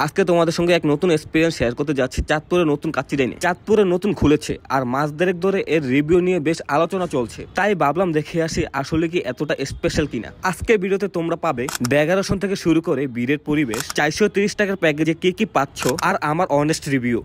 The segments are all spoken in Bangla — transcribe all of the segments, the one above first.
আজকে তোমাদের সঙ্গে এক নতুন এক্সপিরিয়েন্স শেয়ার করতে যাচ্ছি চাঁদপুরে নতুন কাচ্চি ডাইনে। চাঁদপুরে নতুন খুলেছে আর মাস দেড়েক ধরে এর রিভিউ নিয়ে বেশ আলোচনা চলছে, তাই ভাবলাম দেখে আসি আসলে কি এতটা স্পেশাল কিনা। আজকের ভিডিওতে তোমরা পাবে ডেকোরেশন থেকে শুরু করে বীরের পরিবেশ, 430 টাকার প্যাকেজে কি কি পাচ্ছ আর আমার অনেস্ট রিভিউ।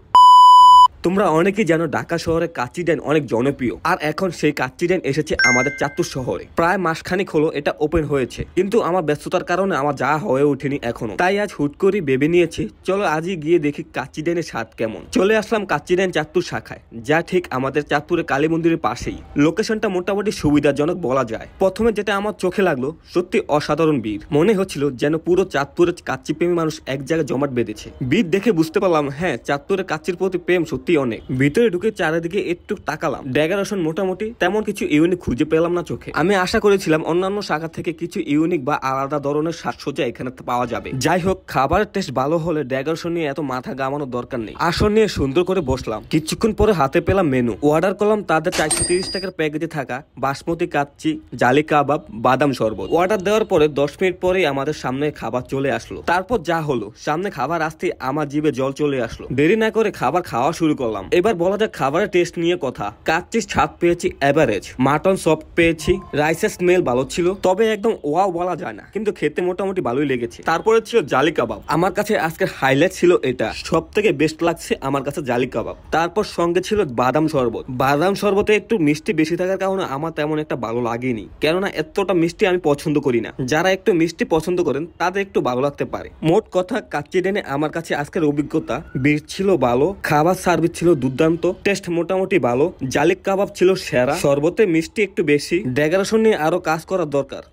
তোমরা অনেকেই জানো ঢাকা শহরে কাচ্চি ডাইন অনেক জনপ্রিয়, আর এখন সেই কাচ্চি ডাইন এসেছে আমাদের চাঁদপুর শহরে। প্রায় মাসখানিক হলো এটা ওপেন হয়েছে, কিন্তু আমার ব্যস্ততার কারণে আমার যা হয়ে ওঠেনি এখনো। তাই আজ হুট করে ভেবে নিয়েছি চলো আজই গিয়ে দেখি কাচ্চি ডাইনের স্বাদ কেমন। চলে আসলাম কাচ্চি ডাইন চাঁদপুর শাখায়, যা ঠিক আমাদের চাঁদপুরের কালী মন্দিরের পাশেই। লোকেশনটা মোটামুটি সুবিধাজনক বলা যায়। প্রথমে যেটা আমার চোখে লাগলো, সত্যি অসাধারণ ভিড়। মনে হচ্ছিল যেন পুরো চাঁদপুরের কাচ্চি প্রেমী মানুষ এক জায়গায় জমাট বেঁধেছে। ভিড় দেখে বুঝতে পারলাম হ্যাঁ, চাঁদপুরের কাচ্চির প্রতি প্রেম সত্যি অনেক। ভিতরে ঢুকে চারিদিকে একটু তাকালাম, ডেকোরেশন মোটামুটি তেমন কিছু ইউনিক খুঁজে পেলাম না চোখে। আমি আশা করেছিলাম অন্যান্য শাখা থেকে কিছু ইউনিক বা আলাদা ধরনের সাজসজ্জা এখানে পাওয়া যাবে। যাই হোক, খাবারের টেস্ট ভালো হলে ডেকোরেশন নিয়ে এত মাথা ঘামানোর দরকার নেই। আসন নিয়ে সুন্দর করে বসলাম। কিছুক্ষণ পরে হাতে পেলাম মেনু। অর্ডার করলাম তাদের 430 টাকার প্যাকেজে থাকা বাসমতি কাচ্চি, জালি কাবাব, বাদাম শরবত। অর্ডার দেওয়ার পরে 10 মিনিট পরেই আমাদের সামনে খাবার চলে আসলো। তারপর যা হলো, সামনে খাবার আসতে আমার জিভে জল চলে আসলো। দেরি না করে খাবার খাওয়া শুরু করলাম। এবার বলা যাক খাবারের টেস্ট নিয়ে কথা। কাচ্চির স্বাদ পেয়েছি এভারেজ, মাটন সফট পেয়েছি, রাইসের স্মেল ভালো ছিল, তবে একদম ওয়াও বলা যায় না, কিন্তু খেতে মোটামুটি ভালোই লেগেছে। তারপরে ছিল জালি কাবাব। আমার কাছে আজকের হাইলাইট ছিল এটা, সব থেকে বেস্ট লাগছে আমার কাছে জালি কাবাব। তারপর সঙ্গে ছিল বাদাম শরবত। বাদাম শরবতে একটু মিষ্টি বেশি থাকার কারণে আমার তেমন একটা ভালো লাগেনি, কেননা এতটা মিষ্টি আমি পছন্দ করি না। যারা একটু মিষ্টি পছন্দ করেন তাদের একটু ভালো লাগতে পারে। মোট কথা, কাচ্চি ডাইনে আমার কাছে আজকের অভিজ্ঞতা, ভিড় ছিল ভালো, খাবার সার্ভিস ছিল দুর্দান্ত, টেস্ট মোটামুটি ভালো, জালি কাবাব ছিল সেরা, শরবতে মিষ্টি একটু বেশি, ডেকোরেশন নিয়ে আরো কাজ করার দরকার।